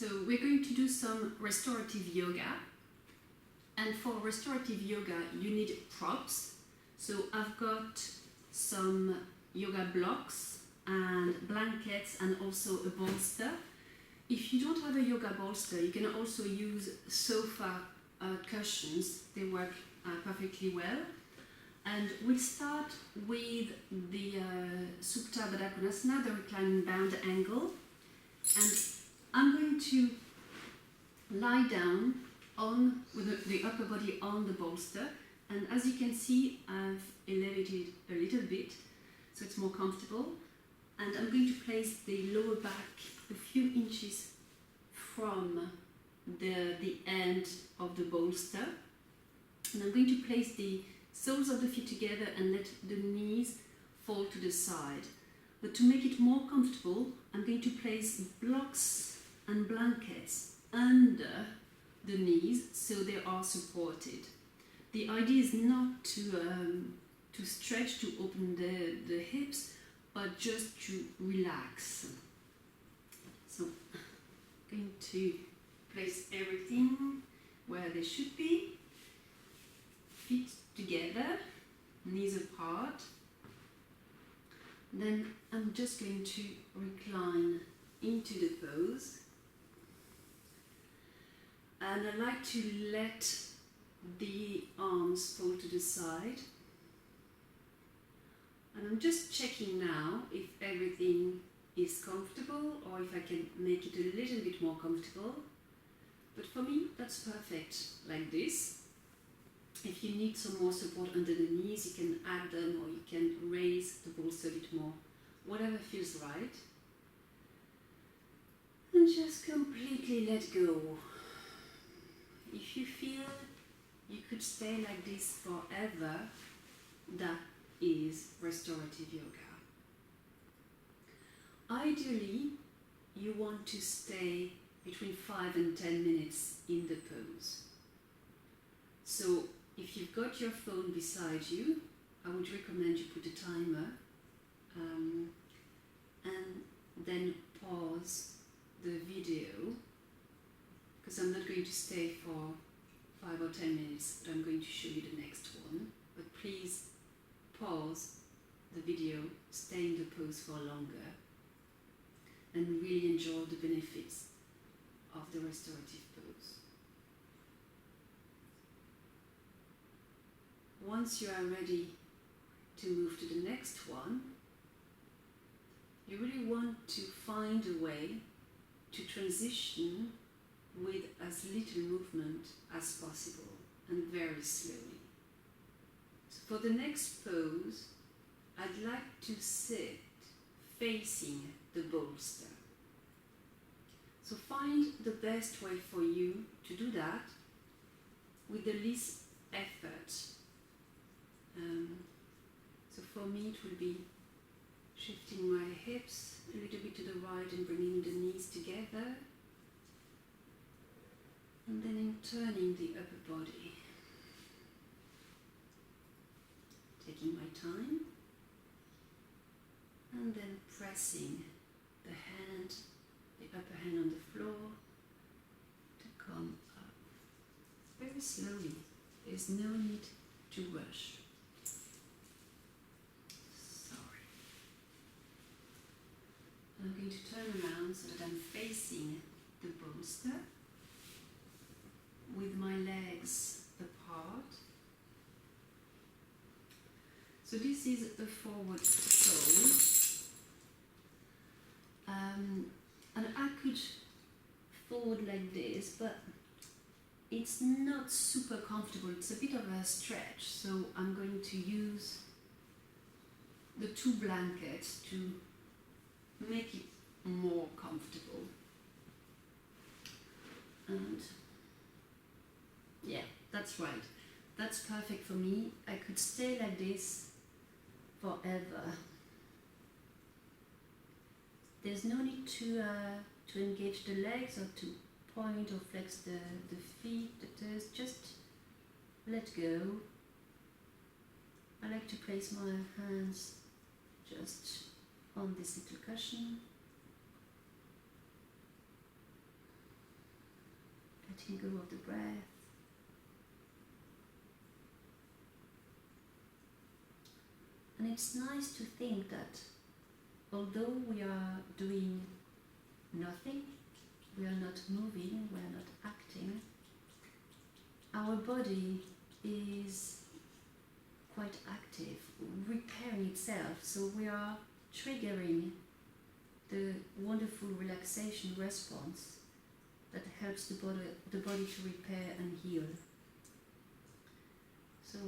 So we're going to do some restorative yoga, and for restorative yoga you need props. So I've got some yoga blocks and blankets and also a bolster. If you don't have a yoga bolster, you can also use sofa cushions. They work perfectly well. And we'll start with the Supta Baddha Konasana, the reclining bound angle. And I'm going to lie down on with the upper body on the bolster. And as you can see, I've elevated a little bit, so it's more comfortable. And I'm going to place the lower back a few inches from the end of the bolster. And I'm going to place the soles of the feet together and let the knees fall to the side. But to make it more comfortable, I'm going to place blocks and blankets under the knees so they are supported. The idea is not to stretch, to open the hips, but just to relax. So I'm going to place everything where they should be. Feet together, knees apart. Then I'm just going to recline into the pose. And I like to let the arms fall to the side. And I'm just checking now if everything is comfortable or if I can make it a little bit more comfortable. But for me, that's perfect, like this. If you need some more support under the knees, you can add them or you can raise the bolster a bit more, whatever feels right. And just completely let go. If you feel you could stay like this forever, that is restorative yoga. Ideally, you want to stay between 5 and 10 minutes in the pose. So if you've got your phone beside you, I would recommend you put a timer and then pause the video, because I'm not going to stay for 5 or 10 minutes, but I'm going to show you the next one. But please pause the video, stay in the pose for longer, and really enjoy the benefits of the restorative pose. Once you are ready to move to the next one, you really want to find a way to transition with as little movement as possible and very slowly. So for the next pose, I'd like to sit facing the bolster. So find the best way for you to do that with the least effort. So for me it will be shifting my hips a little bit to the right and bringing the knees together, and then turning the upper body, taking my time, and then pressing the upper hand on the floor to come up very slowly. There's no need to rush. I'm going to turn around so that I'm facing the bolster with my legs apart. So this is a forward fold. And I could fold like this, but it's not super comfortable. It's a bit of a stretch, so I'm going to use the 2 blankets to make it more comfortable. And yeah, that's right. That's perfect for me. I could stay like this forever. There's no need to engage the legs or to point or flex the feet, the toes. Just let go. I like to place my hands just on this little cushion. letting go of the breath. And it's nice to think that although we are doing nothing, we are not moving, we are not acting, our body is quite active, repairing itself, so we are triggering the wonderful relaxation response that helps the body to repair and heal. So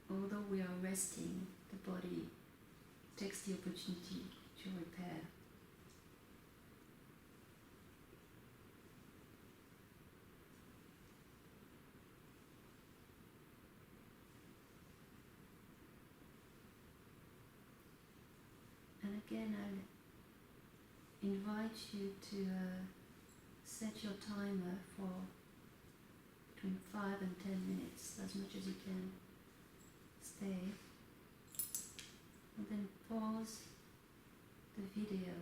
although we are resting, the body takes the opportunity to repair. And again, I'll invite you to set your timer for between 5 and 10 minutes, as much as you can stay, and then pause the video,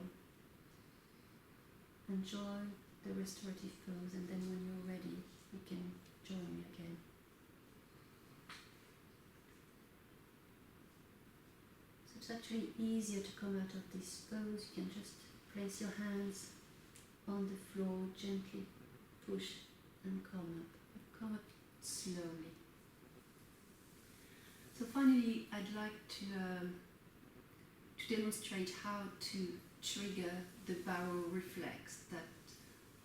enjoy the restorative pose, and then when you're ready you can join me again. So it's actually easier to come out of this pose. You can just place your hands on the floor, gently push and come up. Come up slowly. So finally, I'd like to demonstrate how to trigger the baroreflex that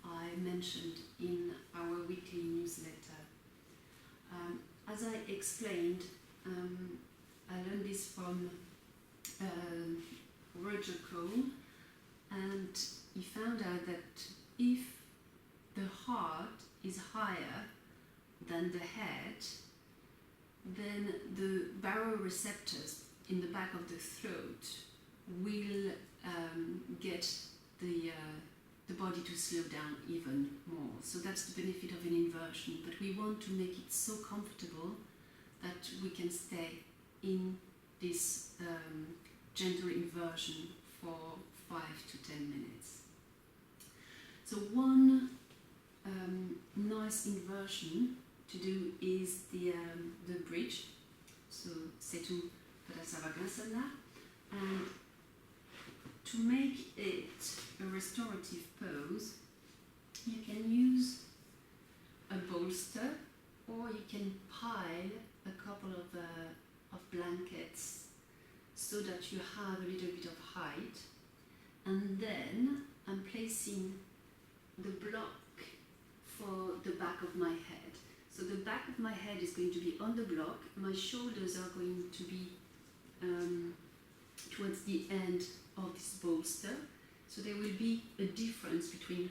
I mentioned in our weekly newsletter. As I explained, I learned this from Roger Cohn, and he found out that if the heart is higher than the head, then the baroreceptors in the back of the throat will get the body to slow down even more. So that's the benefit of an inversion, but we want to make it so comfortable that we can stay in this gentle inversion for 5 to 10 minutes. So one nice inversion to do is the bridge. So Setu Padasavagasana, and to make it a restorative pose, you can use a bolster, or you can pile a couple of blankets so that you have a little bit of height, and then I'm placing the block for the back of my head. So the back of my head is going to be on the block, my shoulders are going to be towards the end of this bolster, so there will be a difference between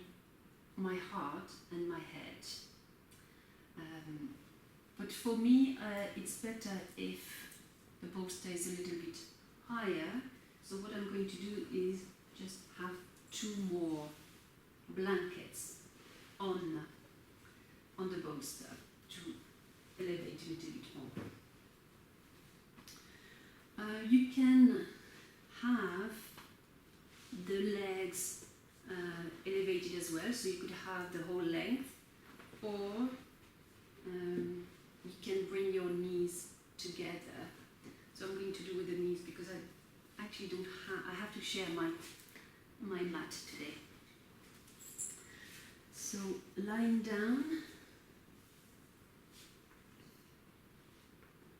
my heart and my head. But for me, it's better if the bolster is a little bit higher, so what I'm going to do is just have 2 more blankets on the bolster to elevate a little bit more. You can have the legs elevated as well, so you could have the whole length, or you can bring your knees together. So I'm going to do with the knees because I actually don't have, I have to share my mat today. So lying down,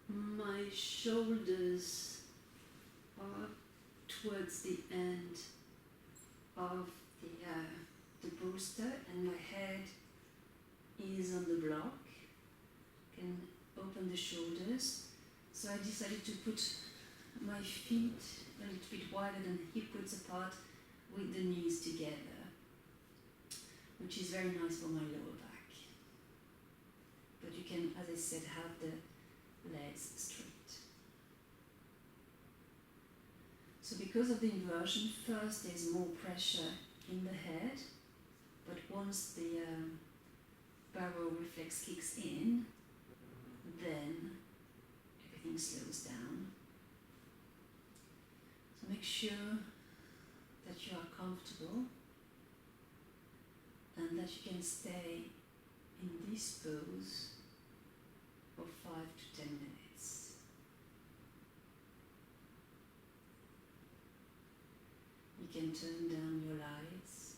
my shoulders are towards the end of the bolster, and my head is on the block. I can open the shoulders. So I decided to put my feet a little bit wider than hip width apart with the knees together, which is very nice for my lower back. But you can, as I said, have the legs straight. So because of the inversion, first there's more pressure in the head, but once the baroreflex kicks in, then everything slows down. So make sure that you are comfortable, and and that you can stay in this pose for 5 to 10 minutes. You can turn down your lights.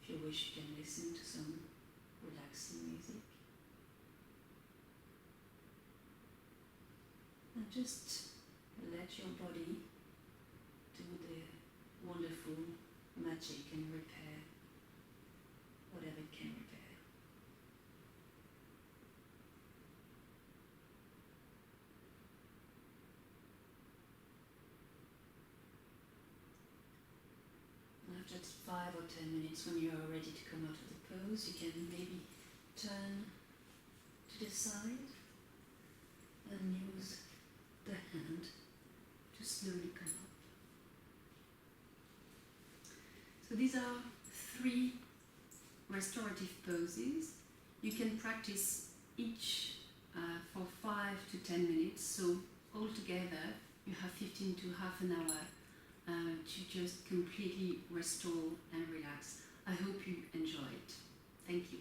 If you wish, you can listen to some relaxing music. And just let your body do the wonderful magic and repair whatever it can repair. After 5 or 10 minutes, when you are ready to come out of the pose, you can maybe turn to the side and use the hand to slowly come up. So these are 3 restorative poses. You can practice each for 5 to 10 minutes, so altogether you have 15 to half an hour to just completely restore and relax. I hope you enjoy it. Thank you.